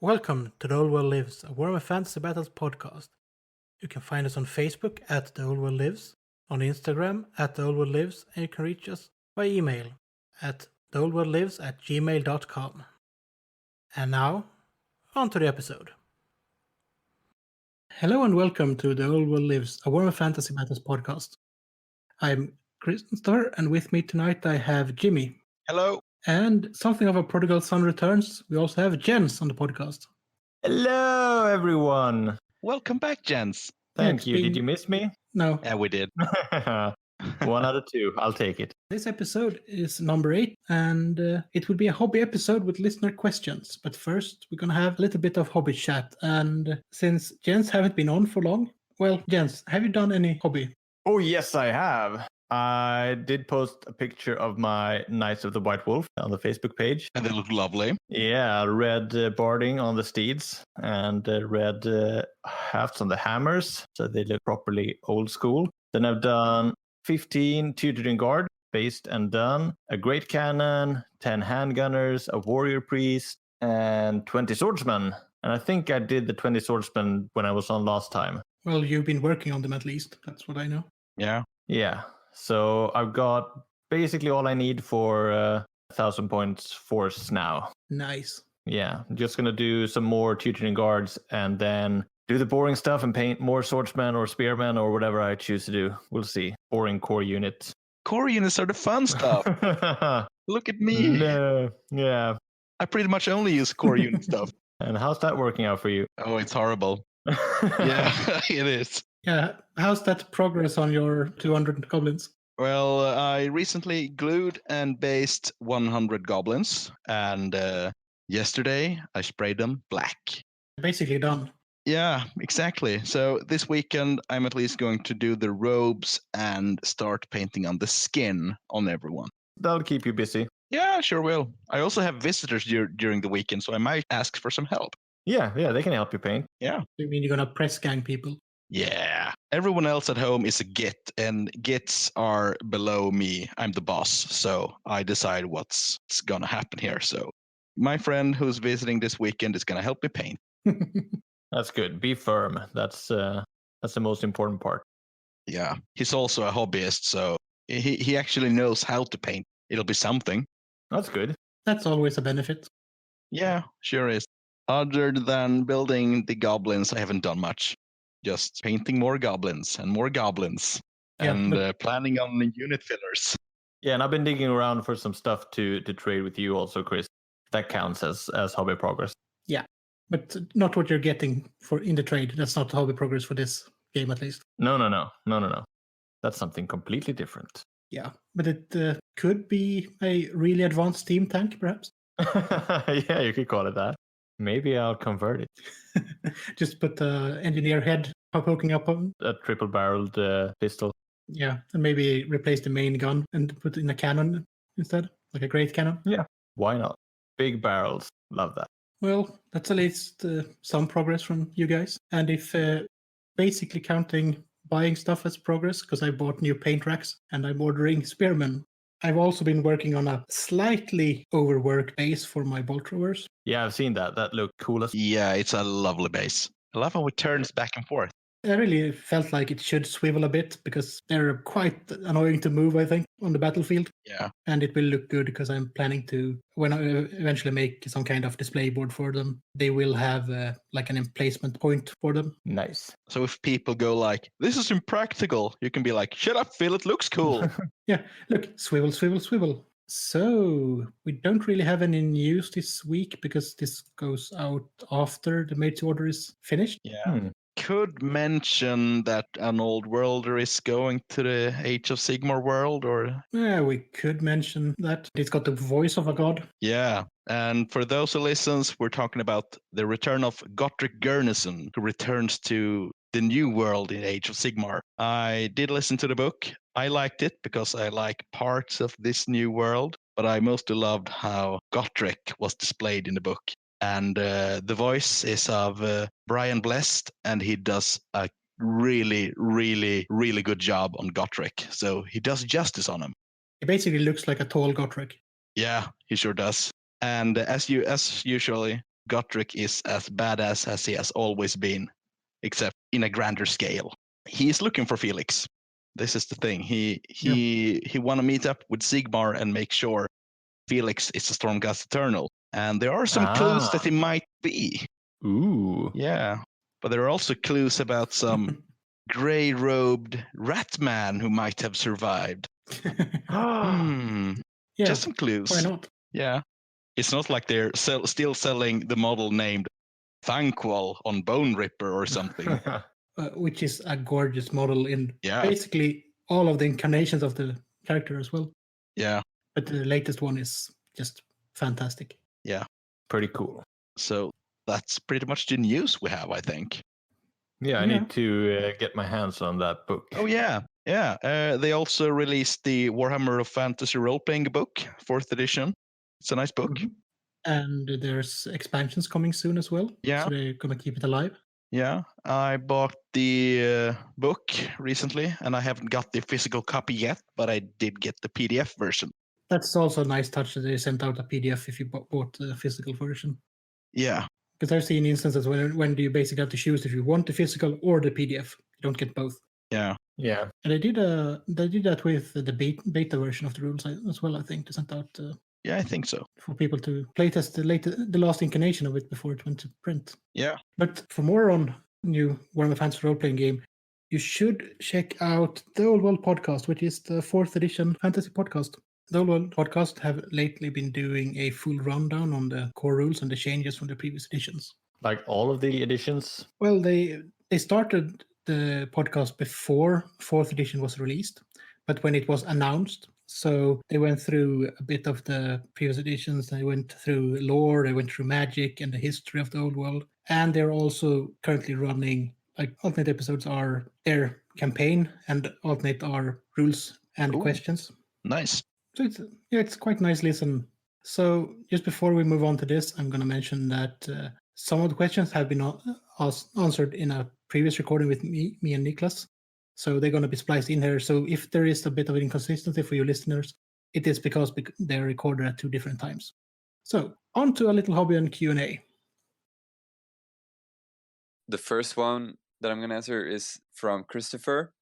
Welcome to The Old World Lives, a Warhammer Fantasy Battles podcast. You can find us on Facebook at The Old World Lives, on Instagram at The Old World Lives, and you can reach us by email at theoldworldlives@gmail.com. And now, on to the episode. Hello and welcome to The Old World Lives, a Warhammer Fantasy Battles podcast. I'm Christopher, and with me tonight I have Jimmy. Hello. And something of a prodigal son returns. We also have Jens on the podcast. Hello, everyone. Welcome back, gents. Thank you. Did you miss me? No. Yeah, we did. 1 out of 2. I'll take it. This episode is number 8, and it will be a hobby episode with listener questions. But first, we're going to have a little bit of hobby chat. And since Jens haven't been on for long, well, Jens, have you done any hobby? Oh, yes, I have. I did post a picture of my Knights of the White Wolf on the Facebook page. And they look lovely. Yeah, red barding on the steeds and red hafts on the hammers, so they look properly old school. Then I've done 15 tutoring guard, based and done, a great cannon, 10 handgunners, a warrior priest, and 20 swordsmen. And I think I did the 20 swordsmen when I was on last time. Well, you've been working on them at least. That's what I know. Yeah. Yeah. So I've got basically all I need for 1,000 points force now. Nice. Yeah, I'm just going to do some more tutoring guards and then do the boring stuff and paint more swordsmen or spearmen or whatever I choose to do. We'll see. Boring core units. Core units are the fun stuff. Look at me. No. Yeah. I pretty much only use core unit stuff. And how's that working out for you? Oh, it's horrible. Yeah, it is. Yeah, how's that progress on your 200 goblins? Well, I recently glued and based 100 goblins, and yesterday I sprayed them black. Basically done. Yeah, exactly. So this weekend I'm at least going to do the robes and start painting on the skin on everyone. That'll keep you busy. Yeah, sure will. I also have visitors during the weekend, so I might ask for some help. Yeah, they can help you paint. Yeah. You mean you're going to press gang people? Yeah. Everyone else at home is a git, and gits are below me. I'm the boss, so I decide what's going to happen here. So my friend who's visiting this weekend is going to help me paint. That's good. Be firm. That's the most important part. Yeah. He's also a hobbyist, so he actually knows how to paint. It'll be something. That's good. That's always a benefit. Yeah, sure is. Other than building the goblins, I haven't done much. Just painting more goblins and more goblins, and planning on the unit fillers. Yeah, and I've been digging around for some stuff to trade with you also, Chris. That counts as hobby progress. Yeah, but not what you're getting for in the trade. That's not hobby progress for this game, at least. No. That's something completely different. Yeah, but it could be a really advanced steam tank, perhaps. Yeah, you could call it that. Maybe I'll convert it. Just put the engineer head poking up on. A triple-barreled pistol. Yeah, and maybe replace the main gun and put in a cannon instead, like a great cannon. Yeah, why not? Big barrels. Love that. Well, that's at least some progress from you guys. And if basically counting buying stuff as progress, because I bought new paint racks and I'm ordering spearmen. I've also been working on a slightly overworked base for my bolt throwers. Yeah, I've seen that. That looked cool as... Yeah, it's a lovely base. I love how it turns back and forth. I really felt like it should swivel a bit because they're quite annoying to move, I think, on the battlefield. Yeah. And it will look good because I'm planning to, when I eventually make some kind of display board for them, they will have like an emplacement point for them. Nice. So if people go like, this is impractical, you can be like, shut up, Phil, it looks cool. Yeah, look, swivel, swivel, swivel. So we don't really have any news this week because this goes out after the made to order is finished. Yeah. Could mention that an old worlder is going to the Age of Sigmar world, or... Yeah, we could mention that. It's got the voice of a god. Yeah, and for those who listens, we're talking about the return of Gotrek Gurnison, who returns to the new world in Age of Sigmar. I did listen to the book. I liked it because I like parts of this new world, but I mostly loved how Gotrek was displayed in the book. And the voice is of Brian Blessed, and he does a really, really, really good job on Gotrek. So he does justice on him. He basically looks like a tall Gotrek. Yeah, he sure does. And as usually, Gotrek is as badass as he has always been, except in a grander scale. He's looking for Felix. This is the thing. He want to meet up with Sigmar and make sure Felix is a Stormcast Eternal. And there are some clues that he might be. Ooh. Yeah. But there are also clues about some grey-robed rat man who might have survived. Yeah, Just some clues. why not? Yeah. It's not like they're still selling the model named Thanquol on Bone Ripper or something. Which is a gorgeous model in Yeah. basically all of the incarnations of the character as well. Yeah. But the latest one is just fantastic. Yeah. Pretty cool. So that's pretty much the news we have, I think. Yeah, I need to get my hands on that book. Oh, yeah. Yeah. They also released the Warhammer Fantasy role-playing book, 4th edition. It's a nice book. Mm-hmm. And there's expansions coming soon as well. Yeah. So they're going to keep it alive. Yeah. I bought the book recently, and I haven't got the physical copy yet, but I did get the PDF version. That's also a nice touch that they sent out a PDF if you bought the physical version. Yeah. Because I've seen instances when you basically have to choose if you want the physical or the PDF. You don't get both. Yeah. Yeah. And they did that with the beta version of the rules as well, I think. They sent out Yeah, I think so. for people to playtest the last incarnation of it before it went to print. Yeah. But for more on new Warhammer Fantasy role-playing game, you should check out the Old World podcast, which is the 4th edition fantasy podcast. The Old World podcast have lately been doing a full rundown on the core rules and the changes from the previous editions. Like all of the editions? Well, they started the podcast before 4th edition was released, but when it was announced, so they went through a bit of the previous editions. They went through lore, they went through magic and the history of the Old World. And they're also currently running, like, alternate episodes are their campaign and alternate are rules and questions. Nice. So it's quite nice listen. So just before we move on to this, I'm going to mention that some of the questions have been answered in a previous recording with me and Niklas. So they're going to be spliced in here. So if there is a bit of inconsistency for you listeners, it is because they're recorded at 2 different times. So on to a little hobby and Q&A. The first one that I'm going to answer is from Christopher,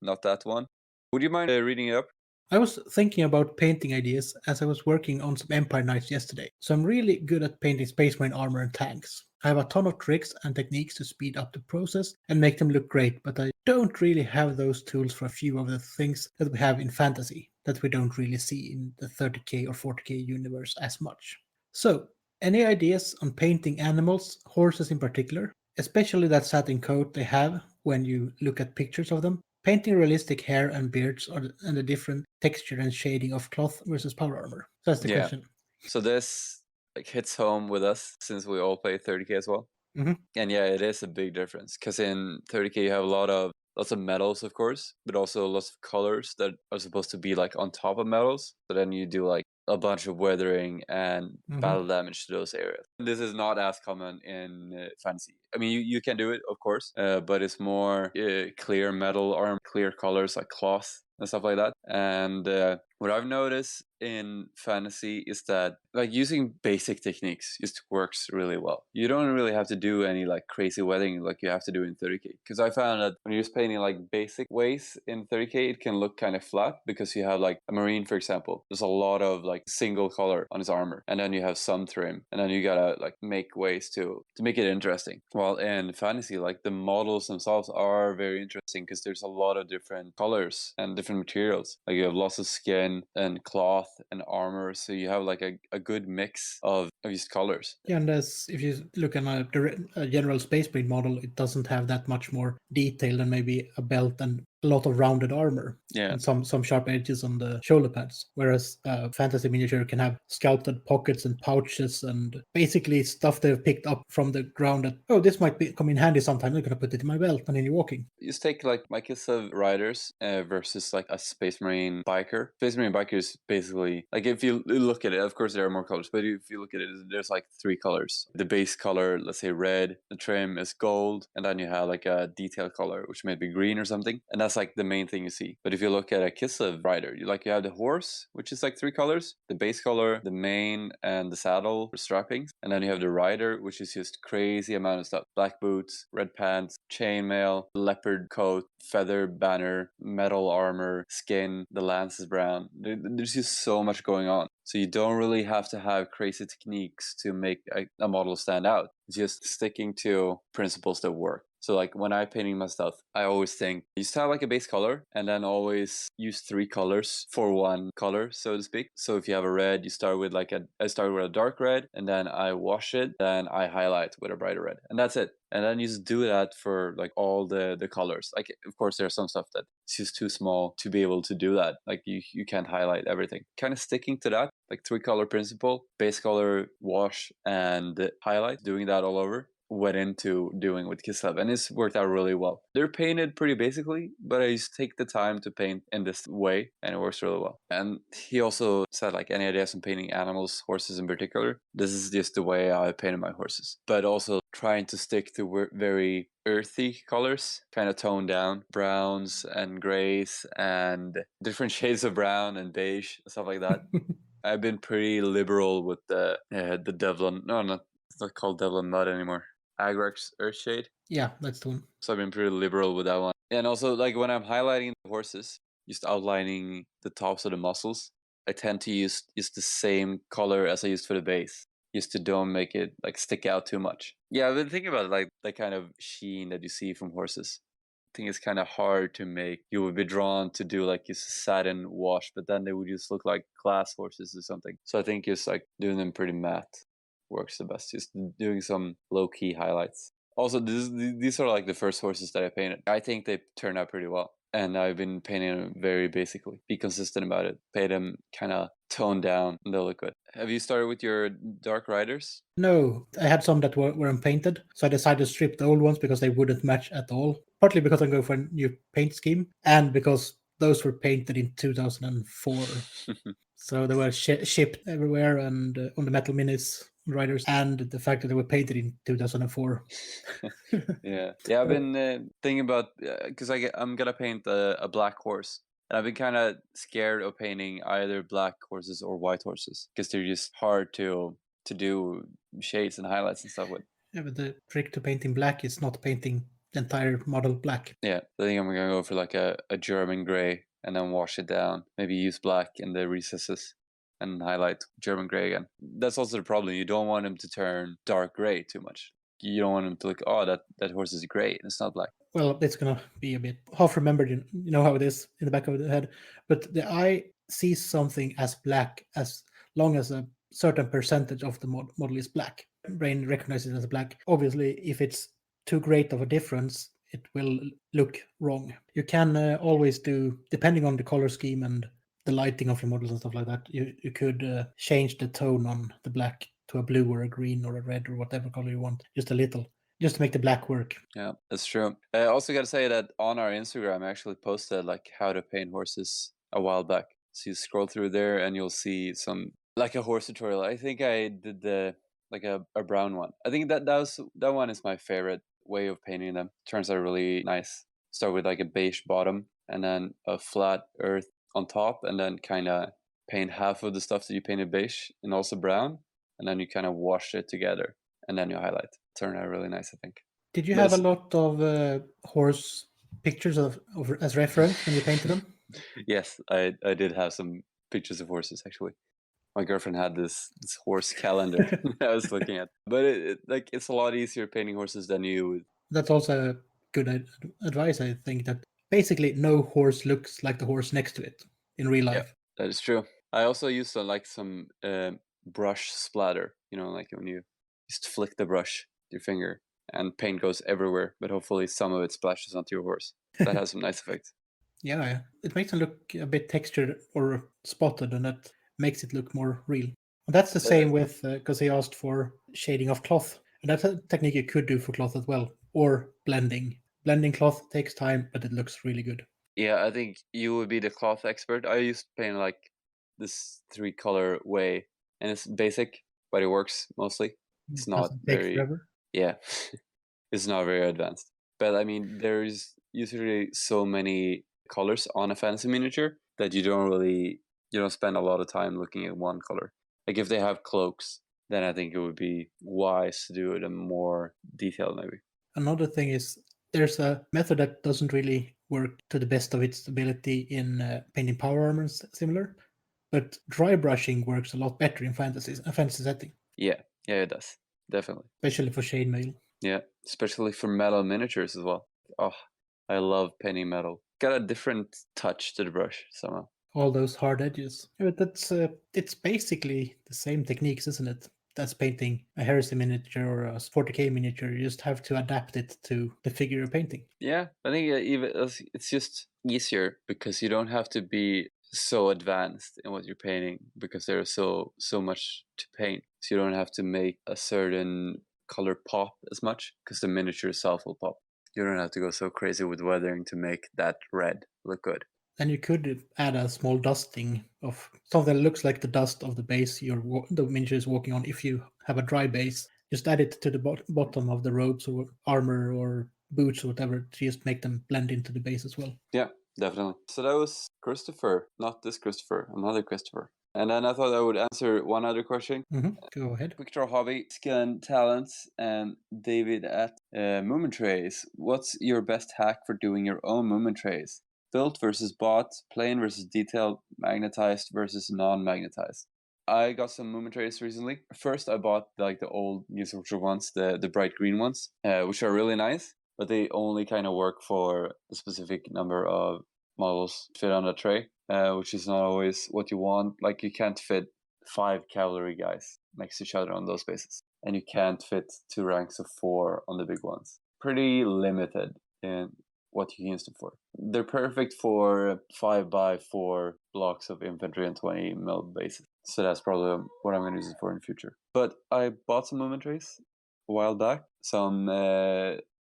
not that one. Would you mind reading it up? I was thinking about painting ideas as I was working on some Empire Knights yesterday. So I'm really good at painting Space Marine armor and tanks. I have a ton of tricks and techniques to speed up the process and make them look great, but I don't really have those tools for a few of the things that we have in fantasy that we don't really see in the 30k or 40k universe as much. So, any ideas on painting animals, horses in particular, especially that satin coat they have when you look at pictures of them? Painting realistic hair and beards and the different texture and shading of cloth versus power armor. So that's the question. So this hits home with us since we all play 30k as well. Mm-hmm. And yeah, it is a big difference because in 30k you have lots of metals, of course, but also lots of colors that are supposed to be like on top of metals. So then you do like a bunch of weathering and battle damage to those areas. This is not as common in fantasy. I mean, you can do it, of course, but it's more clear metal armor, clear colors like cloth and stuff like that. And what I've noticed in fantasy is that like using basic techniques just works really well. You don't really have to do any like crazy weathering like you have to do in 30k. Because I found that when you're just painting like basic ways in 30k, it can look kind of flat because you have like a marine, for example. There's a lot of like single color on his armor, and then you have some trim, and then you gotta like make ways to make it interesting. While in fantasy, like the models themselves are very interesting because there's a lot of different colors and different materials. Like you have lots of skin and cloth and armor, so you have like a good mix of these colors. Yeah, and if you look at a general Space Marine model, it doesn't have that much more detail than maybe a belt and a lot of rounded armor. Yeah. And some sharp edges on the shoulder pads. Whereas fantasy miniature can have sculpted pockets and pouches and basically stuff they've picked up from the ground that, this might come in handy sometime. I'm going to put it in my belt and then you're walking. Just take like my case of riders versus like a Space Marine biker. Space Marine biker is basically like, if you look at it, of course there are more colors, but if you look at it, there's like 3 colors. The base color, let's say red, the trim is gold, and then you have like a detail color which may be green or something, and that's That's like the main thing you see. But if you look at a Kislev rider, you have the horse, which is like 3 colors: the base color, the mane, and the saddle strappings. And then you have the rider, which is just crazy amount of stuff: black boots, red pants, chainmail, leopard coat, feather banner, metal armor, skin, the lance is brown. There's just so much going on. So you don't really have to have crazy techniques to make a model stand out. Just sticking to principles that work. So like when I'm painting my stuff, I always think you just have like a base color and then always use 3 colors for one color, so to speak. So if you have a red, you start with I start with a dark red, and then I wash it, then I highlight with a brighter red, and that's it. And then you just do that for like all the colors. Like, of course, there's some stuff that it's just too small to be able to do that. Like you can't highlight everything. Kind of sticking to that, like 3 color principle: base color, wash, and highlight. Doing that all over. Went into doing with Kislev, and it's worked out really well. They're painted pretty basically, but I just take the time to paint in this way, and it works really well. And he also said, like, any ideas on painting animals, horses in particular? This is just the way I painted my horses, but also trying to stick to very earthy colors, kind of toned down browns and grays and different shades of brown and beige, stuff like that. I've been pretty liberal with the Devlin. No, it's not called Devlin Mud anymore. Agrax Earthshade. Yeah, that's the one. So I've been pretty liberal with that one. And also, like, when I'm highlighting the horses, just outlining the tops of the muscles, I tend to use the same color as I used for the base, just to don't make it like stick out too much. Yeah, I've been thinking about like the kind of sheen that you see from horses. I think it's kind of hard to make. You would be drawn to do like a satin wash, but then they would just look like glass horses or something. So I think just like doing them pretty matte works the best. Just doing some low-key highlights. Also, these are like the first horses that I painted. I think they turned out pretty well. And I've been painting them very basically. Be consistent about it. Paint them kind of toned down and they'll look good. Have you started with your dark riders? No, I had some that weren't painted, so I decided to strip the old ones because they wouldn't match at all. Partly because I'm going for a new paint scheme, and because those were painted in 2004. So they were shipped everywhere and on the metal minis riders, and the fact that they were painted in 2004. Yeah, I've been thinking about, because I'm gonna paint a black horse, and I've been kind of scared of painting either black horses or white horses because they're just hard to do shades and highlights and stuff with. Yeah, but the trick to painting black is not painting the entire model black. Yeah, I think I'm gonna go for like a German gray and then wash it down. Maybe use black in the recesses and highlight German gray again. That's also the problem. You don't want them to turn dark gray too much. You don't want them to look, oh, that horse is gray and it's not black. Well, it's gonna be a bit half remembered. You know how it is in the back of the head, but the eye sees something as black as long as a certain percentage of the model is black. Brain recognizes it as black. Obviously, if it's too great of a difference, it will look wrong. You can always do, depending on the color scheme and the lighting of your models and stuff like that, you could change the tone on the black to a blue or a green or a red or whatever color you want, just a little, just to make the black work. Yeah, that's true. I also got to say that on our Instagram, I actually posted like how to paint horses a while back. So you scroll through there and you'll see some like a horse tutorial. I think I did like a brown one. I think that one is my favorite way of painting them. Turns out really nice. Start with like a beige bottom and then a flat earth on top, and then kind of paint half of the stuff that you painted beige and also brown, and then you kind of wash it together and then you highlight. Turned out really nice, I think. Did you But have a it's- lot of horse pictures of as reference when you painted them? Yes, I did have some pictures of horses actually. My girlfriend had this horse calendar I was looking at, but it's a lot easier painting horses than you would. That's also good advice, I think, that basically no horse looks like the horse next to it in real Yeah, life. that is true. I also used like some brush splatter. You know, like when you just flick the brush with your finger and paint goes everywhere, but hopefully some of it splashes onto your horse. That has some nice effects. Yeah, it makes them look a bit textured or spotted, and that makes it look more real. And that's the same with, because he asked for shading of cloth. And that's a technique you could do for cloth as well, or blending. Blending cloth takes time, but it looks really good. Yeah, I think you would be the cloth expert. I used to paint like this 3-color way, and it's basic, but it works mostly. It's not Doesn't take very, forever. yeah, it's not very advanced. But I mean, there's usually so many colors on a fantasy miniature that you don't spend a lot of time looking at one color. Like if they have cloaks, then I think it would be wise to do it in more detail maybe. Another thing is there's a method that doesn't really work to the best of its ability in painting power armor and similar, but dry brushing works a lot better in a fantasy setting. Yeah, it does. Definitely. Especially for chainmail. Yeah, especially for metal miniatures as well. Oh, I love painting metal. Got a different touch to the brush somehow. All those hard edges. Yeah, but it's basically the same techniques, isn't it? That's painting a heresy miniature or a 40k miniature. You just have to adapt it to the figure you're painting. Yeah, I think it's just easier because you don't have to be so advanced in what you're painting because there's so much to paint. So you don't have to make a certain color pop as much because the miniature itself will pop. You don't have to go so crazy with weathering to make that red look good. Then you could add a small dusting of something that looks like the dust of the base the miniature is walking on. If you have a dry base, just add it to the bottom of the robes or armor or boots or whatever to just make them blend into the base as well. Yeah, definitely. So that was Christopher, not this Christopher, another Christopher. And then I thought I would answer one other question. Go ahead. Quick Draw Hobby, Skill and Talents, and David at Movement Trays. What's your best hack for doing your own movement trays? Built versus bought, plain versus detailed, magnetized versus non-magnetized. I got some movement trays recently. First, I bought like the old Newswatcher ones, the bright green ones, which are really nice, but they only kind of work for a specific number of models fit on a tray, which is not always what you want. Like you can't fit 5 cavalry guys next to each other on those bases, and you can't fit 2 ranks of 4 on the big ones. Pretty limited in what you can use them for. They're perfect for 5x4 blocks of infantry and 20 mil bases. So that's probably what I'm going to use it for in the future. But I bought some movement trays a while back, some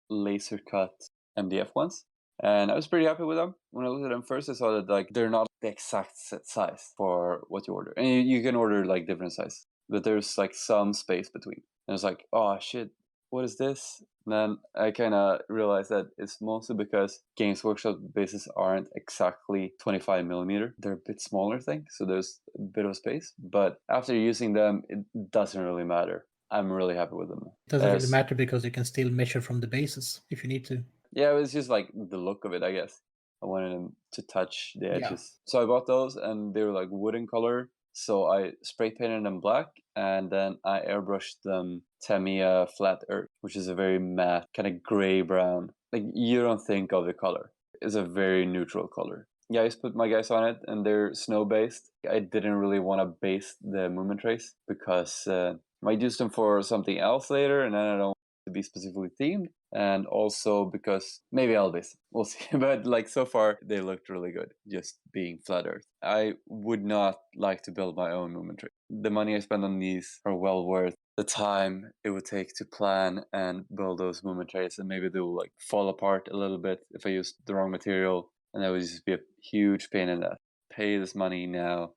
laser cut MDF ones, and I was pretty happy with them. When I looked at them first, I saw that like they're not the exact set size for what you order, and you can order like different sizes, but there's like some space between. And I was like, oh shit, what is this? And then I kind of realized that it's mostly because Games Workshop bases aren't exactly 25 millimeter. They're a bit smaller thing, so there's a bit of space. But after using them, it doesn't really matter. I'm really happy with them. It doesn't really matter because you can still measure from the bases if you need to. Yeah, it was just like the look of it, I guess. I wanted them to touch the edges. So I bought those, and they were like wooden color. So I spray painted them black, and then I airbrushed them Tamiya Flat Earth, which is a very matte, kind of gray brown. Like you don't think of the color. It's a very neutral color. Yeah, I just put my guys on it, and they're snow based. I didn't really want to base the movement trays because I might use them for something else later, and then I don't want it to be specifically themed. And also because maybe I'll base it. We'll see. But like so far, they looked really good, just being flat earth. I would not like to build my own movement tray. The money I spend on these are well worth the time it would take to plan and build those movement trays, and maybe they will like fall apart a little bit if I use the wrong material, and that would just be a huge pain in the ass. Pay this money now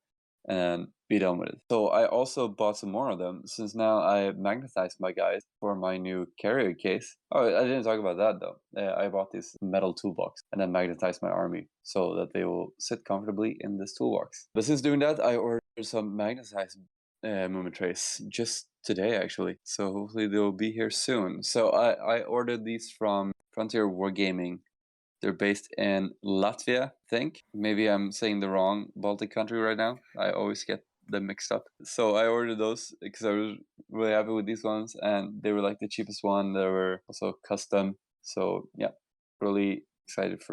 and be done with it. So I also bought some more of them since now I magnetized my guys for my new carrier case. Oh, I didn't talk about that though. I bought this metal toolbox and then magnetized my army so that they will sit comfortably in this toolbox. But since doing that, I ordered some magnetized movement trays just today actually. So hopefully they'll be here soon. So I ordered these from Frontier Wargaming. They're based in Latvia, I think. Maybe I'm saying the wrong Baltic country right now. I always get them mixed up. So I ordered those because I was really happy with these ones, and they were like the cheapest one. They were also custom. So yeah, really excited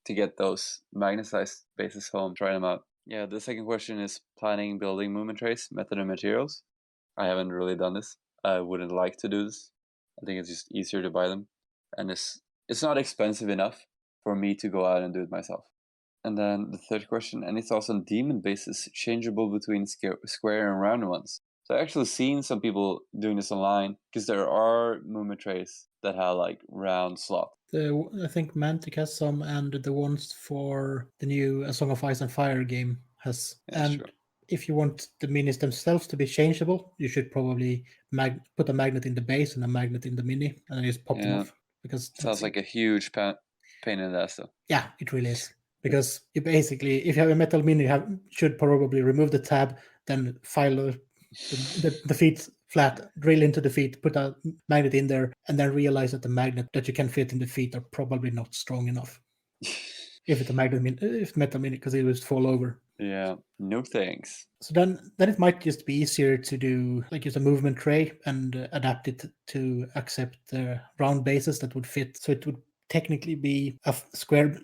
to get those magnetized bases home, try them out. Yeah, the second question is planning, building movement trays, method and materials. I haven't really done this. I wouldn't like to do this. I think it's just easier to buy them, and it's not expensive enough for me to go out and do it myself. And then the third question, any thoughts on demon bases changeable between square and round ones? So I've actually seen some people doing this online because there are movement trays that have like round slot. I think Mantic has some, and the ones for the new A Song of Ice and Fire game has. Yeah, and sure. If you want the minis themselves to be changeable, you should probably put a magnet in the base and a magnet in the mini, and then just pop them off. Because sounds like a huge Pain in the ass though. Yeah, it really is. Because you basically, if you have a metal mini, you should probably remove the tab, then file the feet flat, drill into the feet, put a magnet in there, and then realize that the magnet that you can fit in the feet are probably not strong enough. If it's a metal mini, because it will fall over. Yeah, no thanks. So then it might just be easier to do like use a movement tray and adapt it to accept the round bases that would fit. So it would technically be a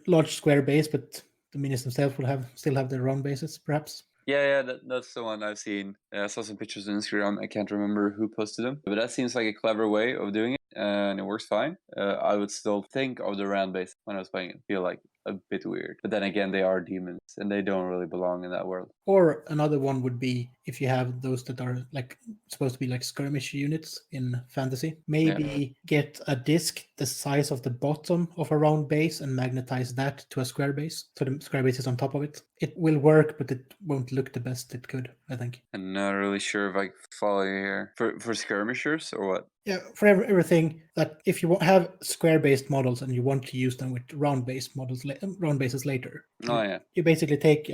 large square base, but the minis themselves will still have the round bases, perhaps. Yeah, that's the one I've seen. I saw some pictures on Instagram. I can't remember who posted them, but that seems like a clever way of doing it, and it works fine. I would still think of the round base when I was playing it. Feel like a bit weird, but then again, they are demons, and they don't really belong in that world. Or another one would be if you have those that are like supposed to be like skirmish units in fantasy. Maybe get a disc the size of the bottom of a round base and magnetize that to a square base. So the square base is on top of it. It will work, but it won't look the best it could, I think. I'm not really sure if I follow you here. For skirmishers or what? Yeah, for everything that if you have square-based models and you want to use them with round-based models, round bases later. Oh yeah. You basically take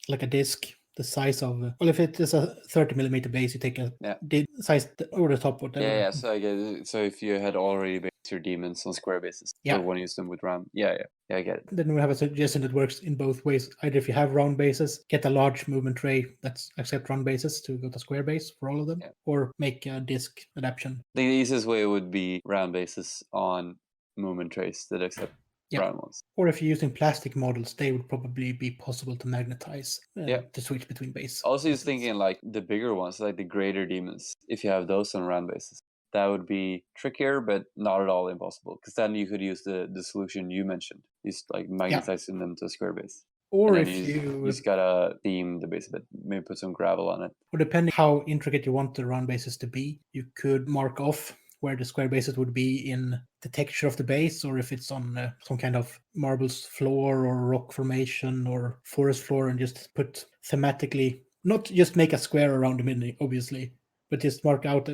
like a disc the size of well, if it is a 30mm base, you take a size over the top, whatever. Yeah. So I get it. So if you had already based your demons on square bases, you want to use them with round. Yeah, I get it. Then we have a suggestion that works in both ways. Either if you have round bases, get a large movement tray that's accept round bases to go to square base for all of them, or make a disc adaptation. The easiest way would be round bases on movement trays that accept round ones. Or if you're using plastic models, they would probably be possible to magnetize to switch between base. Also, just thinking like the bigger ones, like the greater demons, if you have those on round bases, that would be trickier, but not at all impossible. Because then you could use the solution you mentioned, just like magnetizing them to a square base. Or if you just gotta theme the base a bit, maybe put some gravel on it. Or depending how intricate you want the round bases to be, you could mark off where the square bases would be in the texture of the base, or if it's on some kind of marbles floor or rock formation or forest floor, and just put thematically, not just make a square around the mini, obviously, but just mark out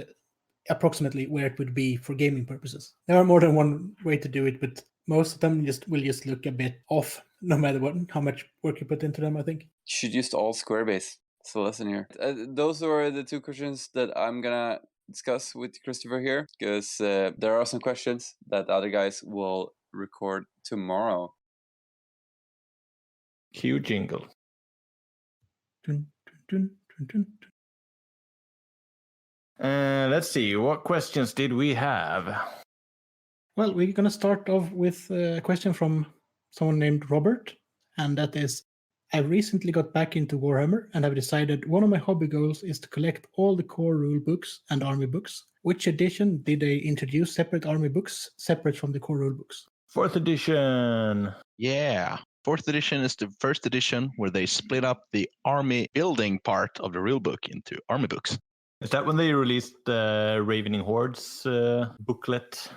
approximately where it would be for gaming purposes. There are more than one way to do it, but most of them will just look a bit off, no matter how much work you put into them, I think. You should use all square base. So listen here. Those are the two questions that I'm gonna discuss with Christopher here, because there are some questions that the other guys will record tomorrow. Cue jingle. Dun, dun, dun, dun, dun. Let's see, what questions did we have? Well, we're going to start off with a question from someone named Robert, and that is, I recently got back into Warhammer and have decided one of my hobby goals is to collect all the core rule books and army books. Which edition did they introduce separate army books, separate from the core rule books? 4th edition. Yeah. 4th edition is the first edition where they split up the army building part of the rule book into army books. Is that when they released the Ravening Hordes booklet?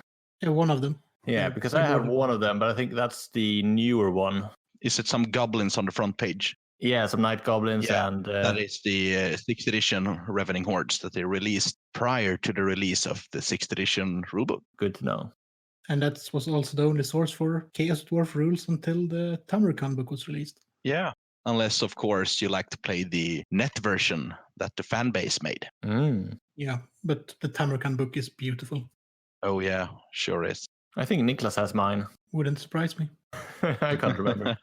Yeah, one of them. Yeah, because I have one of them, but I think that's the newer one. Is it some goblins on the front page? Yeah, some night goblins and... that is the 6th edition Ravening Hordes that they released prior to the release of the 6th edition rulebook. Good to know. And that was also the only source for Chaos Dwarf rules until the Tamurkhan book was released. Yeah, unless, of course, you like to play the net version that the fan base made. Yeah, but the Tamurkhan book is beautiful. Oh yeah, sure is. I think Niklas has mine. Wouldn't surprise me. I can't remember.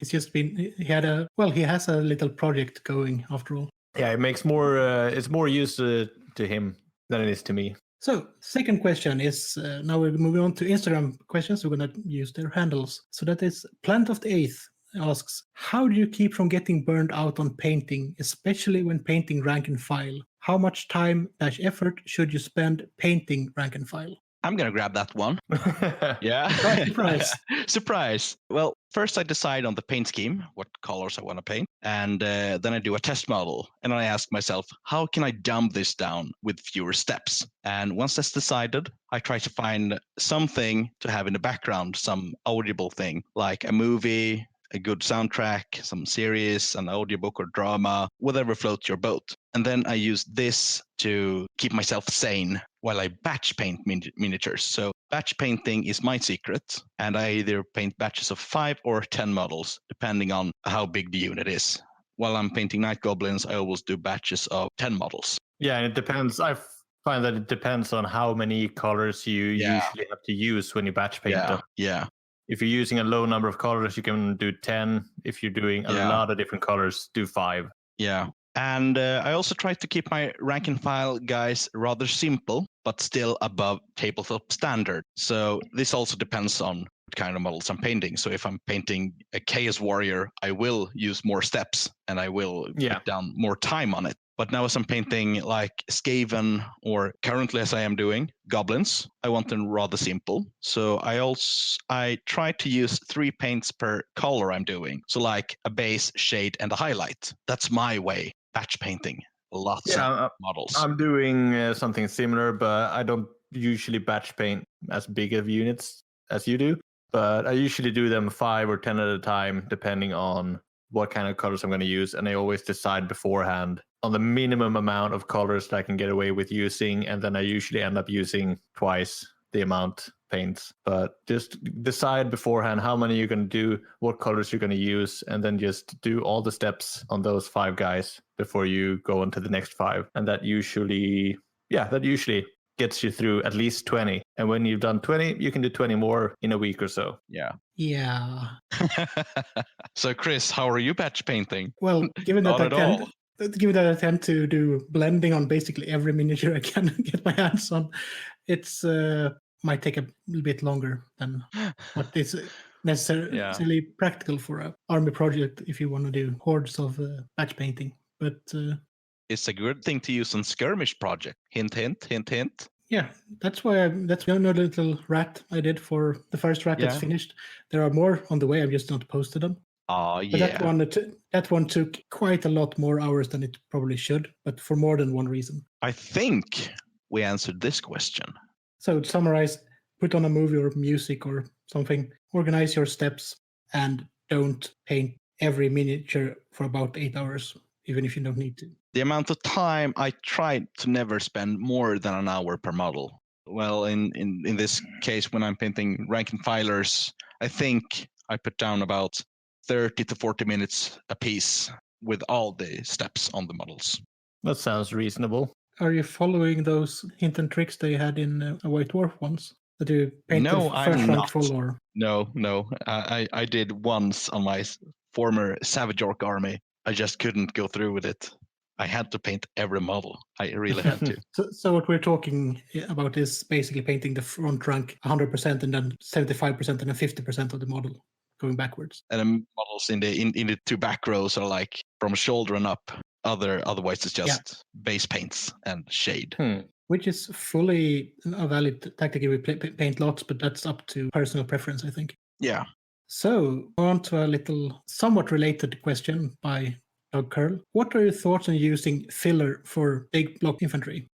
It's just been, he has a little project going after all. Yeah, it makes more, it's more use to him than it is to me. So, second question is, now we're moving on to Instagram questions. We're going to use their handles. So that is, Plant of the Eighth asks, how do you keep from getting burned out on painting, especially when painting rank and file? How much time/effort should you spend painting rank and file? I'm going to grab that one. Yeah. Surprise. Surprise. Well, first I decide on the paint scheme, what colors I want to paint. And then I do a test model. And I ask myself, how can I dumb this down with fewer steps? And once that's decided, I try to find something to have in the background, some audible thing, like a movie, a good soundtrack, some series, an audiobook or drama, whatever floats your boat. And then I use this to keep myself sane while I batch paint miniatures. So batch painting is my secret, and I either paint batches of 5 or 10 models, depending on how big the unit is. While I'm painting Night Goblins, I always do batches of 10 models. Yeah, and it depends. I find that it depends on how many colors you usually have to use when you batch paint them. Yeah. If you're using a low number of colors, you can do 10. If you're doing a lot of different colors, do 5. Yeah. And I also try to keep my rank and file guys rather simple, but still above tabletop standard. So this also depends on what kind of models I'm painting. So if I'm painting a Chaos Warrior, I will use more steps and I will put down more time on it. But now as I'm painting like Skaven, or currently as I am doing Goblins, I want them rather simple. So I try to use 3 paints per color I'm doing. So like a base, shade, and a highlight. That's my way. Batch painting. Lots of models. I'm doing something similar, but I don't usually batch paint as big of units as you do. But I usually do them 5 or 10 at a time, depending on what kind of colors I'm going to use. And I always decide beforehand on the minimum amount of colors that I can get away with using. And then I usually end up using twice the amount paints. But just decide beforehand how many you're going to do, what colors you're going to use, and then just do all the steps on those 5 guys before you go on to the next 5. And that usually gets you through at least 20. And when you've done 20, you can do 20 more in a week or so. Yeah. So Chris, how are you batch painting? Well, given that I tend to do blending on basically every miniature I can get my hands on, it's might take a little bit longer than what is necessarily practical for an army project if you want to do hordes of batch painting. But it's a good thing to use on skirmish project. Hint, hint, hint, hint. Yeah, that's why that's another little rat I did for the first rat that's finished. There are more on the way. I've just not posted them. Oh, yeah. But that one took quite a lot more hours than it probably should, but for more than one reason. I think we answered this question. So to summarize, put on a movie or music or something, organize your steps, and don't paint every miniature for about 8 hours, even if you don't need to. The amount of time I try to never spend more than an hour per model. Well, in this case, when I'm painting rank and filers, I think I put down about 30 to 40 minutes a piece with all the steps on the models. That sounds reasonable. Are you following those hint and tricks they had in a White Dwarf once? That you painted first rank full, or? No. I did once on my former Savage Orc army. I just couldn't go through with it. I had to paint every model. I really had to. So what we're talking about is basically painting the front rank 100% and then 75% and then 50% of the model going backwards. And the models in the 2 back rows are like from shoulder and up. Otherwise, it's just base paints and shade. Which is fully a valid tactic if we paint lots, but that's up to personal preference, I think. Yeah. So on to a little somewhat related question by Doug Curl. What are your thoughts on using filler for big block infantry?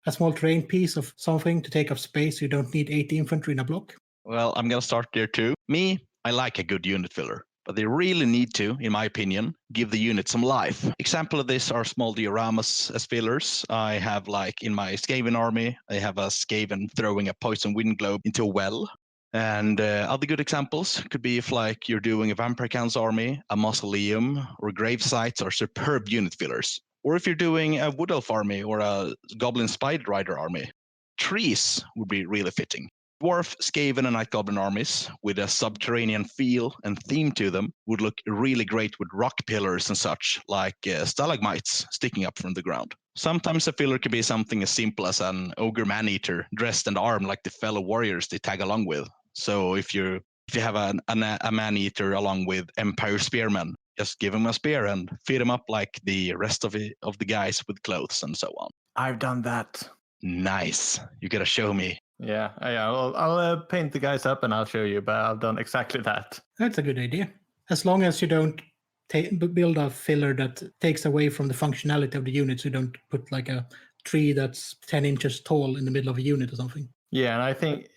A small terrain piece of something to take up space. You don't need 80 infantry in a block. Well, I'm going to start there too. Me, I like a good unit filler. But they really need to, in my opinion, give the unit some life. Example of this are small dioramas as fillers. I have, like, in my Skaven army, I have a Skaven throwing a poison wind globe into a well. And other good examples could be if, like, you're doing a Vampire Count's army, a mausoleum, or grave sites are superb unit fillers. Or if you're doing a Wood Elf army or a Goblin Spider Rider army, trees would be really fitting. Dwarf, Skaven, and Night Goblin armies with a subterranean feel and theme to them would look really great with rock pillars and such, like stalagmites sticking up from the ground. Sometimes a filler could be something as simple as an ogre man-eater dressed and armed like the fellow warriors they tag along with. So if you have a man-eater along with Empire Spearmen, just give him a spear and feed him up like the rest of the guys with clothes and so on. I've done that. Nice. You gotta show me. Yeah. I'll paint the guys up and I'll show you, but I've done exactly that. That's a good idea. As long as you don't build a filler that takes away from the functionality of the unit, so you don't put like a tree that's 10 inches tall in the middle of a unit or something. Yeah, and I think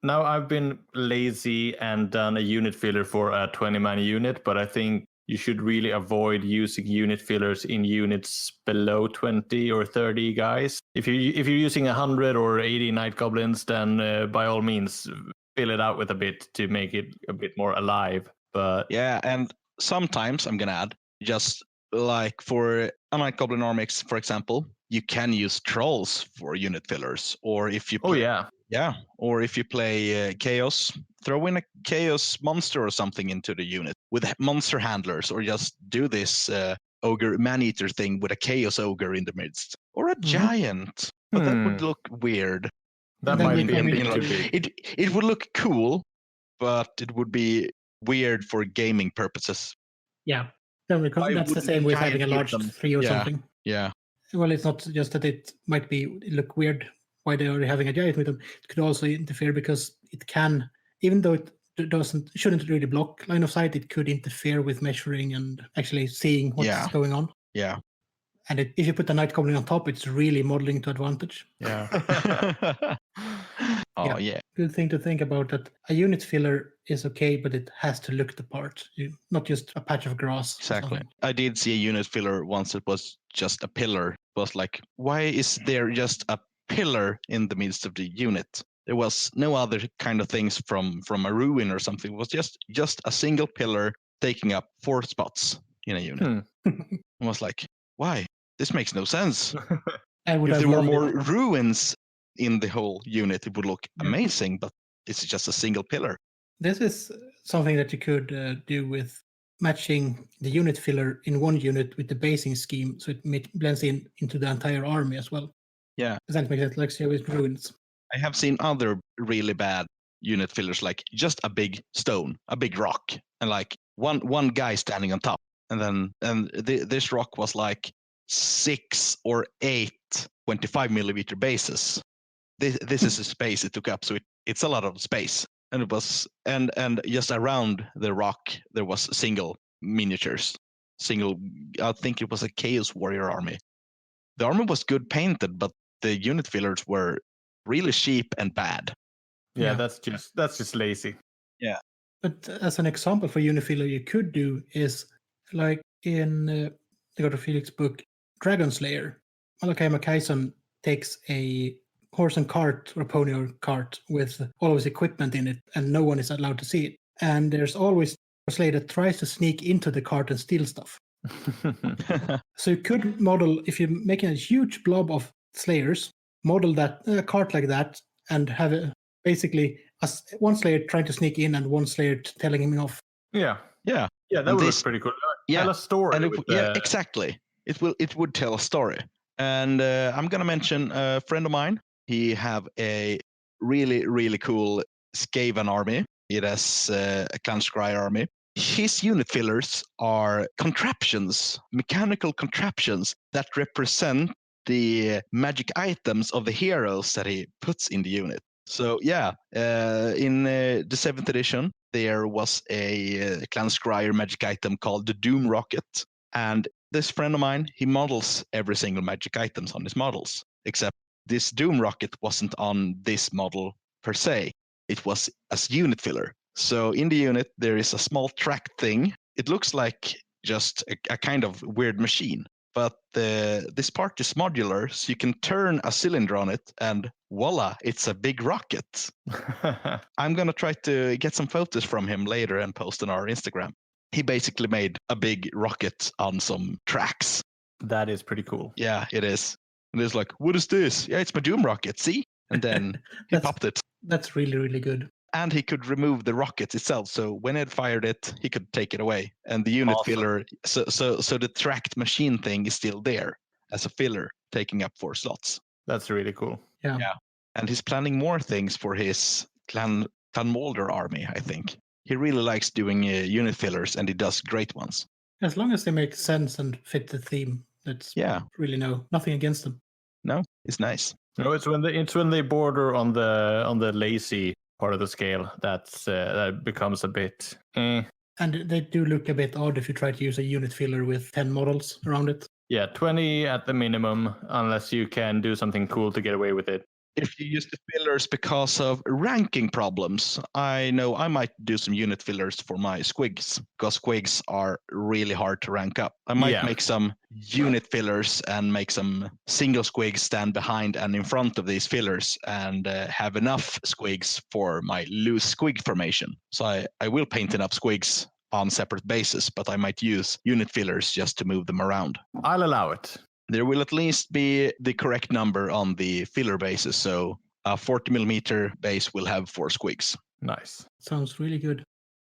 now I've been lazy and done a unit filler for a 20-man unit, but I think you should really avoid using unit fillers in units below 20 or 30 guys. If you're using 100 or 80 night goblins, then by all means fill it out with a bit to make it a bit more alive. But yeah, and sometimes I'm gonna add, just like for a night goblin army, for example, you can use trolls for unit fillers, or if you play, or if you play chaos, throw in a chaos monster or something into the unit with monster handlers, or just do this ogre man-eater thing with a chaos ogre in the midst, or a giant. But that would look weird. That then might we be a come bit into- too big. It would look cool, but it would be weird for gaming purposes. Yeah. Then we Why that's the wouldn't same with giant having a hit large them? 3 or Yeah. something. Yeah. Well, it's not just that it might look weird why they are having a giant with them. It could also interfere because it can, even though it shouldn't really block line of sight, it could interfere with measuring and actually seeing what's going on. Yeah. And if you put the night goblin on top, it's really modeling to advantage. Yeah. Oh, yeah. Good thing to think about, that a unit filler is okay, but it has to look the part, not just a patch of grass. Exactly. I did see a unit filler once. It was just a pillar. It was like, why is there just a pillar in the midst of the unit? There was no other kind of things from a ruin or something. It was just a single pillar taking up 4 spots in a unit. I was like, why? This makes no sense. If there were more ruins in the whole unit, it would look amazing, but it's just a single pillar. This is something that you could do with matching the unit filler in one unit with the basing scheme, so it blends into the entire army as well. Yeah. Does that make sense? Like say with ruins. I have seen other really bad unit fillers, like just a big stone, a big rock, and like one guy standing on top. And this rock was like 6 or 8 25 millimeter bases. This is the space it took up, so it's a lot of space. And it was and just around the rock there was single miniatures. I think it was a Chaos Warrior army. The army was good painted, but the unit fillers were really cheap and bad. Yeah, that's just lazy. Yeah. But as an example for unit filler, you could do is like in the God of Felix book, Dragon Slayer. Malachi Makaison takes a horse and cart or pony or cart with all of his equipment in it, and no one is allowed to see it. And there's always a slayer that tries to sneak into the cart and steal stuff. So you could model, if you're making a huge blob of slayers, model that cart like that, and have basically one slayer trying to sneak in and one slayer telling him off. Yeah, that And would look pretty cool. Tell a story. And exactly. It would tell a story. And I'm gonna mention a friend of mine. He have a really, really cool Skaven army. It has a Clan Scryer army. His unit fillers are contraptions, mechanical contraptions that represent the magic items of the heroes that he puts in the unit. So in the 7th edition, there was a Clan Scryer magic item called the Doom Rocket. And this friend of mine, he models every single magic items on his models, except this Doom Rocket wasn't on this model per se. It was as unit filler. So in the unit, there is a small track thing. It looks like just a kind of weird machine, but this part is modular, so you can turn a cylinder on it and voila, it's a big rocket. I'm going to try to get some photos from him later and post on our Instagram. He basically made a big rocket on some tracks. That is pretty cool. Yeah, it is. And it's like, what is this? Yeah, it's my Doom Rocket, see? And then he popped it. That's really, really good. And he could remove the rocket itself. So when it fired it, he could take it away. And the unit filler, so the tracked machine thing is still there as a filler, taking up 4 slots. That's really cool. Yeah. And he's planning more things for his Clan Mulder army, I think. He really likes doing unit fillers, and he does great ones. As long as they make sense and fit the theme, that's really nothing against them. No, it's nice. No, it's when they border on the lazy part of the scale that becomes a bit. And they do look a bit odd if you try to use a unit filler with 10 models around it. Yeah, 20 at the minimum, unless you can do something cool to get away with it. if you use the fillers because of ranking problems, I know I might do some unit fillers for my squigs, because squigs are really hard to rank up. I might make some unit fillers and make some single squigs stand behind and in front of these fillers and have enough squigs for my loose squig formation. So I will paint enough squigs on separate basis, but I might use unit fillers just to move them around. I'll allow it. There will at least be the correct number on the filler bases. So a 40mm base will have 4 squigs. Nice. Sounds really good.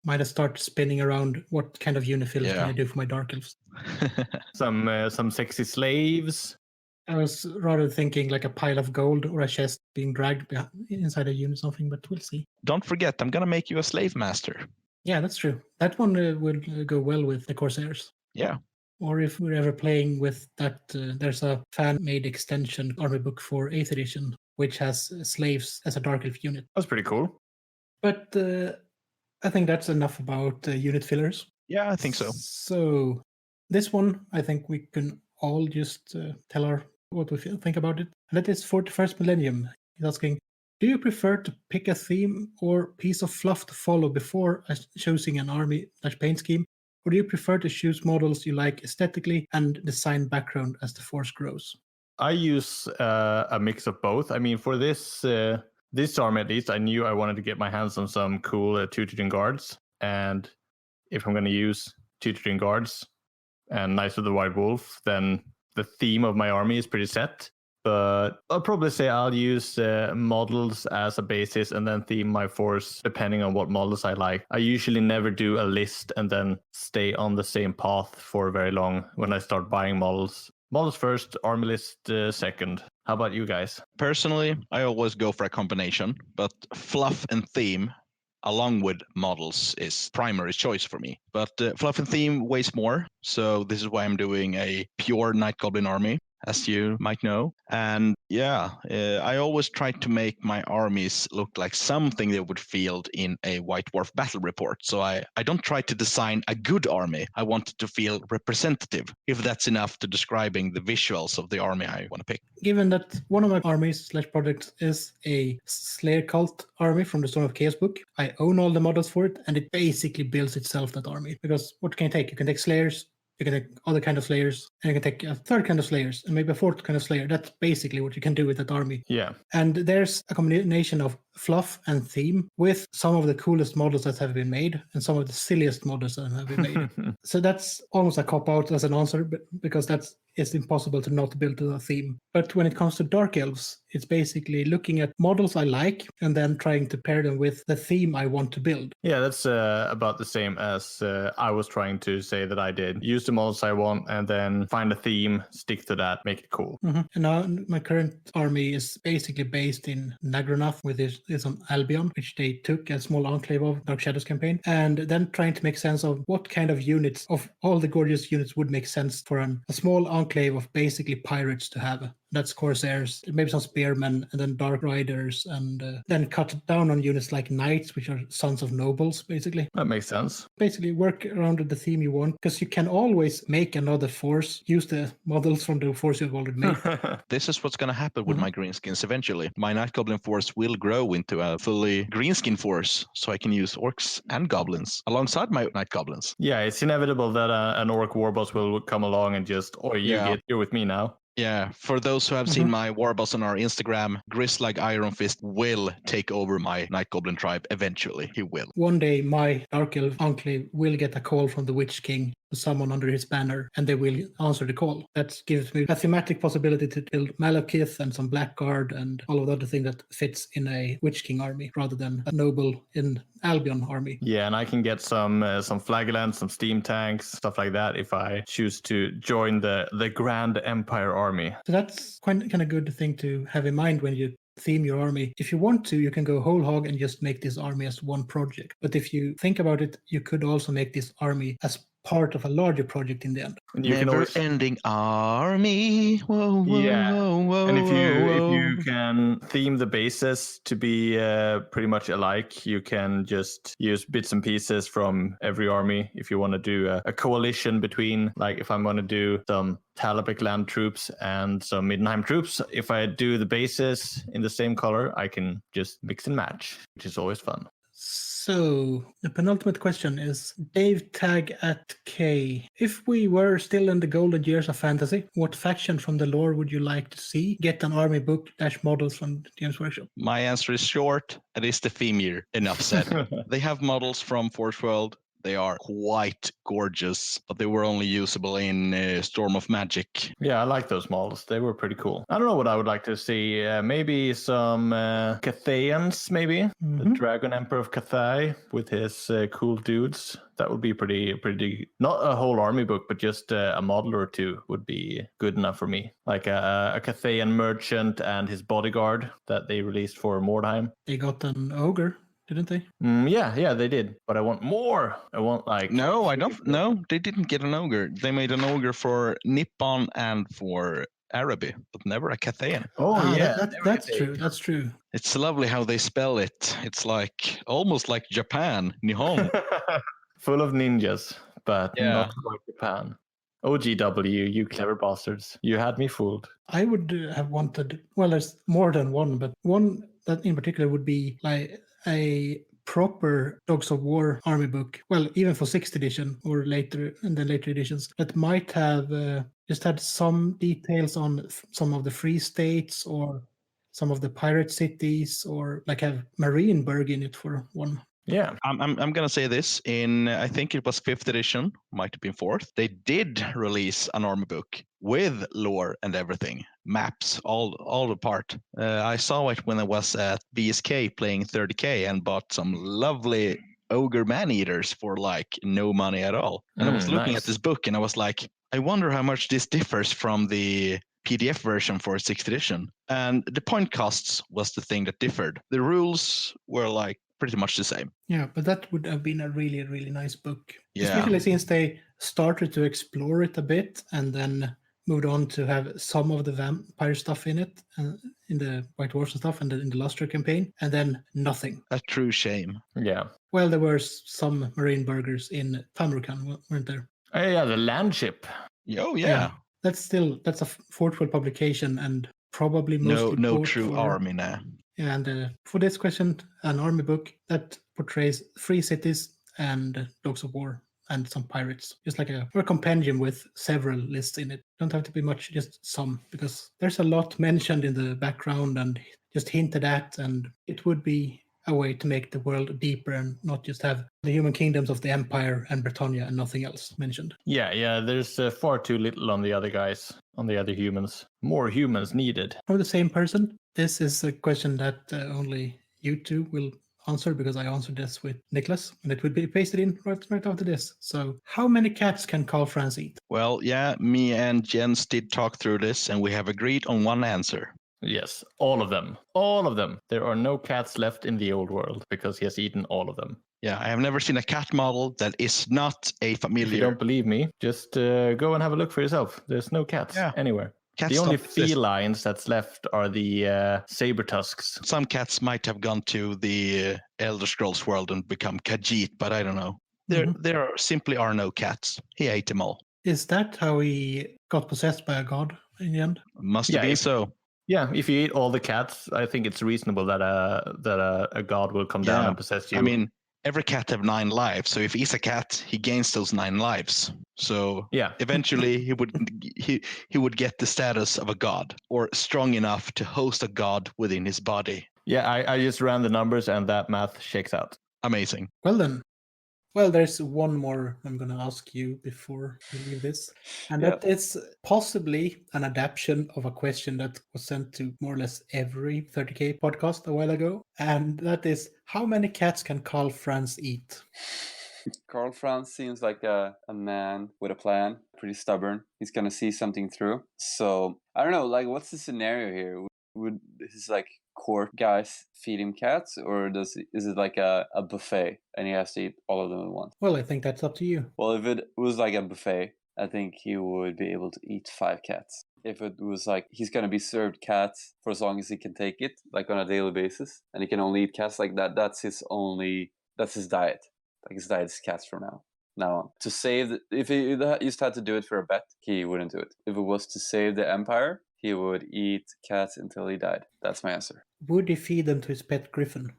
Might have started spinning around what kind of unit fillers can I do for my Dark Elves. Some sexy slaves. I was rather thinking like a pile of gold or a chest being dragged inside a unit or something, but we'll see. Don't forget, I'm going to make you a slave master. Yeah, that's true. That one would go well with the Corsairs. Yeah. Or if we're ever playing with that, there's a fan-made extension army book for 8th edition, which has slaves as a Dark Elf unit. That's pretty cool. But I think that's enough about unit fillers. Yeah, I think so. So this one, I think we can all just tell what we think about it. And that is 41st Millennium. He's asking, do you prefer to pick a theme or piece of fluff to follow before choosing an army/paint scheme? Or do you prefer to choose models you like aesthetically and design background as the force grows? I use a mix of both. I mean, for this army at least, I knew I wanted to get my hands on some cool Tutoring Guards. And if I'm going to use Tutoring Guards and Knights of the White Wolf, then the theme of my army is pretty set. But I'll probably say I'll use models as a basis and then theme my force depending on what models I like. I usually never do a list and then stay on the same path for very long when I start buying models. Models first, army list second. How about you guys? Personally, I always go for a combination, but fluff and theme along with models is primary choice for me. But fluff and theme weighs more, so this is why I'm doing a pure Night Goblin army, as you might know. And yeah, I always try to make my armies look like something they would field in a White Dwarf battle report. So I don't try to design a good army. I want it to feel representative, if that's enough to describing the visuals of the army I want to pick. Given that one of my armies/projects is a Slayer cult army from the Storm of Chaos book, I own all the models for it, and it basically builds itself, that army. Because what can you take? You can take Slayers, you can take other kind of Slayers, and you can take a third kind of Slayers, and maybe a fourth kind of Slayer. That's basically what you can do with that army. Yeah. And there's a combination of fluff and theme with some of the coolest models that have been made and some of the silliest models that have been made. So that's almost a cop-out as an answer, because it's impossible to not build a theme. But when it comes to Dark Elves, it's basically looking at models I like and then trying to pair them with the theme I want to build. Yeah, that's about the same as I was trying to say that I did. Use the models I want and then find a theme, stick to that, make it cool. Mm-hmm. And now my current army is basically based in Nagranath, with it's on Albion, which they took a small enclave of Dark Shadows campaign, and then trying to make sense of what kind of units of all the gorgeous units would make sense for a small enclave of basically pirates to have. That's Corsairs, maybe some Spearmen, and then Dark Riders, and then cut down on units like Knights, which are sons of nobles, basically. That makes sense. Basically, work around the theme you want, because you can always make another force, use the models from the force you've already made. This is what's going to happen with my greenskins eventually. My Night Goblin force will grow into a fully greenskin force, so I can use orcs and goblins alongside my Night Goblins. Yeah, it's inevitable that an orc warboss will come along and just, you're with me now. Yeah, for those who have seen my warboss on our Instagram, Grislag Iron Fist will take over my Night Goblin tribe eventually. He will. One day, my Dark Elf Enclave will get a call from the Witch King to someone under his banner, and they will answer the call. That gives me a thematic possibility to build Malekith and some Blackguard and all of the other things that fits in a Witch King army, rather than a noble in Albion army. Yeah, and I can get some Flagellants, some steam tanks, stuff like that if I choose to join the Grand Empire army. So that's kind of good thing to have in mind when you theme your army. If you want to, you can go whole hog and just make this army as one project. But if you think about it, you could also make this army as part of a larger project in the end. And you can always Never-ending army. Whoa, whoa, Yeah. whoa, whoa, And if whoa. you can theme the bases to be pretty much alike, you can just use bits and pieces from every army. If you want to do a coalition between, like if I'm going to do some Talabek land troops and some Middenheim troops, if I do the bases in the same color, I can just mix and match, which is always fun. So the penultimate question is Dave Tag at K. If we were still in the golden years of fantasy, what faction from the lore would you like to see get an army book / models from Games Workshop? My answer is short. It is the Femir. Enough said. They have models from Forge World. They are quite gorgeous, but they were only usable in Storm of Magic. Yeah, I like those models. They were pretty cool. I don't know what I would like to see. Maybe some Cathayans, maybe. The Dragon Emperor of Cathay with his cool dudes. That would be pretty. Not a whole army book, but just a model or two would be good enough for me. Like a Cathayan merchant and his bodyguard that they released for Mordheim. They got an ogre, didn't they? Yeah, they did. But I want more. I want like... No, I don't. No, they didn't get an ogre. They made an ogre for Nippon and for Araby, but never a Cathayan. That's true. That's true. It's lovely how they spell it. It's like almost like Japan, Nihon. Full of ninjas, but Yeah. not like Japan. OGW, you clever bastards. You had me fooled. I would have wanted, well, there's more than one, but one that in particular would be like a proper Dogs of War army book. Well, even for 6th edition or later, and then later editions, that might have just had some details on some of the free states or some of the pirate cities, or like have Marienburg in it for one. Yeah. I'm gonna say this. In I think it was 5th edition, might have been 4th. They did release an army book with lore and everything, maps, all apart. I saw it when I was at BSK playing 30K and bought some lovely ogre man-eaters for like no money at all. And I was looking nice. at this book and I was like, I wonder how much this differs from the PDF version for 6th edition. And the point costs was the thing that differed. The rules were like pretty much the same. Yeah, but that would have been a really, really nice book. Yeah. Especially since they started to explore it a bit and then moved on to have some of the vampire stuff in it, in the White Dwarfs and stuff, and in the Luster campaign, and then nothing. A true shame. Yeah. Well, there were some Marine burgers in Tamurkan, weren't there? Oh, yeah, the land ship. Oh, yeah. That's a Forge World publication and probably mostly no true army now. Yeah, and for this question, an army book that portrays 3 cities and Dogs of War and some pirates, just like a compendium with several lists in it. Don't have to be much, just some, because there's a lot mentioned in the background and just hinted at, and it would be a way to make the world deeper and not just have the human kingdoms of the Empire and Britannia and nothing else mentioned. Yeah, there's far too little on the other guys, on the other humans. More humans needed. From the same person, this is a question that only you two will answer, because I answered this with Nicholas, and it would be pasted in right after this. So, how many cats can Carl Franz eat? Well, yeah, me and Jens did talk through this, and we have agreed on one answer. Yes, all of them. All of them. There are no cats left in the old world because he has eaten all of them. Yeah, I have never seen a cat model that is not a familiar. If you don't believe me, just go and have a look for yourself. There's no cats anywhere. Cats the only don't exist. felines that's left are the saber tusks. Some cats might have gone to the Elder Scrolls world and become Khajiit, but I don't know. There simply are no cats. He ate them all. Is that how he got possessed by a god in the end? Must have been so. Yeah, if you eat all the cats, I think it's reasonable that a god will come down and possess you. I mean, every cat have 9 lives, so if he's a cat, he gains those 9 lives. So eventually he would get the status of a god, or strong enough to host a god within his body. Yeah, I just ran the numbers and that math shakes out. Amazing. Well then. Well, there's one more I'm going to ask you before we leave this. And that is possibly an adaptation of a question that was sent to more or less every 30K podcast a while ago. And that is, how many cats can Carl Franz eat? Carl Franz seems like a man with a plan, pretty stubborn. He's going to see something through. So, I don't know, like, what's the scenario here? Would this is like court guys feed him cats, or is it like a buffet and he has to eat all of them at once? Well, I think that's up to you. Well, if it was like a buffet, I think he would be able to eat 5 cats. If it was like he's gonna be served cats for as long as he can take it, like on a daily basis, and he can only eat cats like that, that's his diet. Like his diet is cats from now on. To save, if he used to have to do it for a bet, he wouldn't do it. If it was to save the empire, he would eat cats until he died. That's my answer. Would he feed them to his pet griffin?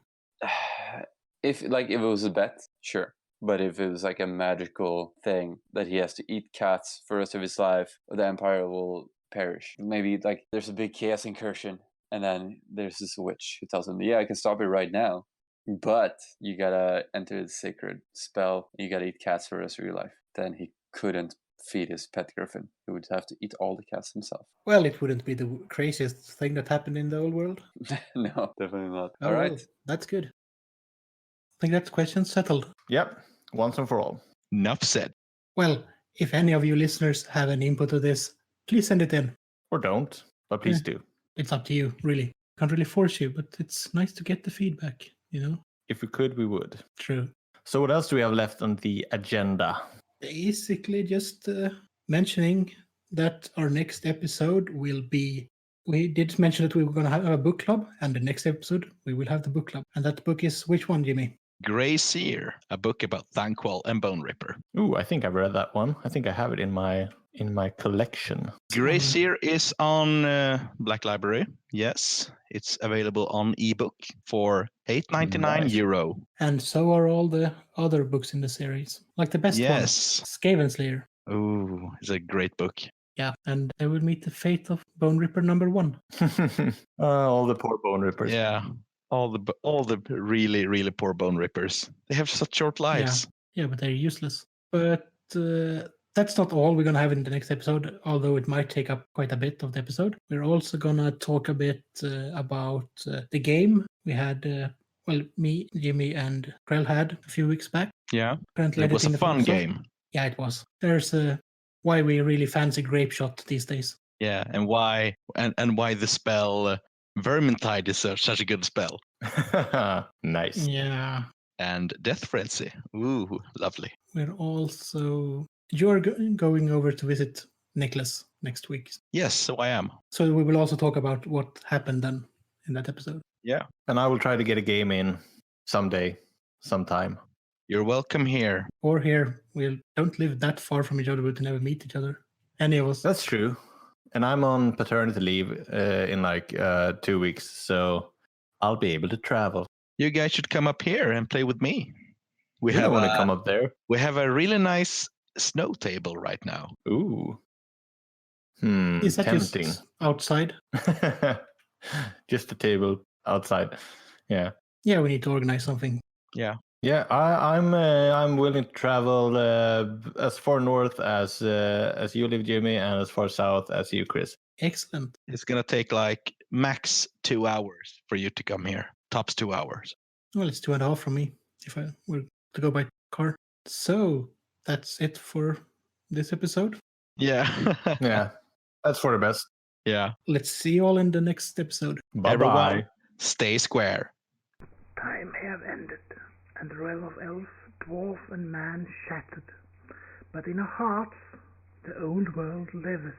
If it was a bet, sure. But if it was like a magical thing that he has to eat cats for the rest of his life, the empire will perish. Maybe like there's a big chaos incursion, and then there's this witch who tells him, "Yeah, I can stop it right now, but you gotta enter the sacred spell. You gotta eat cats for the rest of your life." Then he couldn't feed his pet griffin. He would have to eat all the cats himself. Well, it wouldn't be the craziest thing that happened in the old world. No, definitely not. Oh, All right. well, that's good. I think that question's settled. Yep, once and for all. Enough said. Well, if any of you listeners have any input to this, please send it in. Or don't, but please do. It's up to you, really. Can't really force you, but it's nice to get the feedback, you know? If we could, we would. True. So what else do we have left on the agenda? Basically, just mentioning that our next episode will be. We did mention that we were going to have a book club, and the next episode we will have the book club. And that book is which one, Jimmy? Grey Seer, a book about Thanquol and Bone Ripper. Ooh, I think I've read that one. I think I have it in my collection. Grey Seer is on Black Library. Yes, it's available on ebook for €8.99. Nice. And so are all the other books in the series. Like the best Yes. one, Skavenslayer. Ooh, it's a great book. Yeah, and they will meet the fate of Bone Ripper number 1. All the poor bone rippers. Yeah, all the really, really poor Bone Rippers. They have such short lives. Yeah, but they're useless. But that's not all we're going to have in the next episode, although it might take up quite a bit of the episode. We're also going to talk a bit about the game we had, me, Jimmy, and Krell had a few weeks back. Yeah, Currently it was a editing the fun episode. game. Yeah, it was. There's why we really fancy Grape Shot these days. Yeah, and why the spell Vermintide is such a good spell. Nice. Yeah. And Death Frenzy. Ooh, lovely. We're also... You're going over to visit Nicholas next week. Yes, so I am. So we will also talk about what happened then in that episode. Yeah. And I will try to get a game in someday, sometime. You're welcome here. Or here. We don't live that far from each other, but we never meet each other. Any of us. That's true. And I'm on paternity leave in like 2 weeks, so I'll be able to travel. You guys should come up here and play with me. We don't want to come up there. We have a really nice snow table right now. Ooh. Is that tempting. just outside? Just a table outside. Yeah. Yeah, we need to organize something. Yeah. Yeah, I'm willing to travel as far north as you live, Jimmy, and as far south as you, Chris. Excellent. It's going to take like max 2 hours for you to come here. Tops 2 hours. Well, it's 2.5 from me if I were to go by car. So that's it for this episode. Yeah. Yeah, that's for the best. Yeah. Let's see you all in the next episode. Bye-bye. Everyone, stay square. Time have ended, and the realm of elf, dwarf, and man shattered. But in our hearts, the old world lives.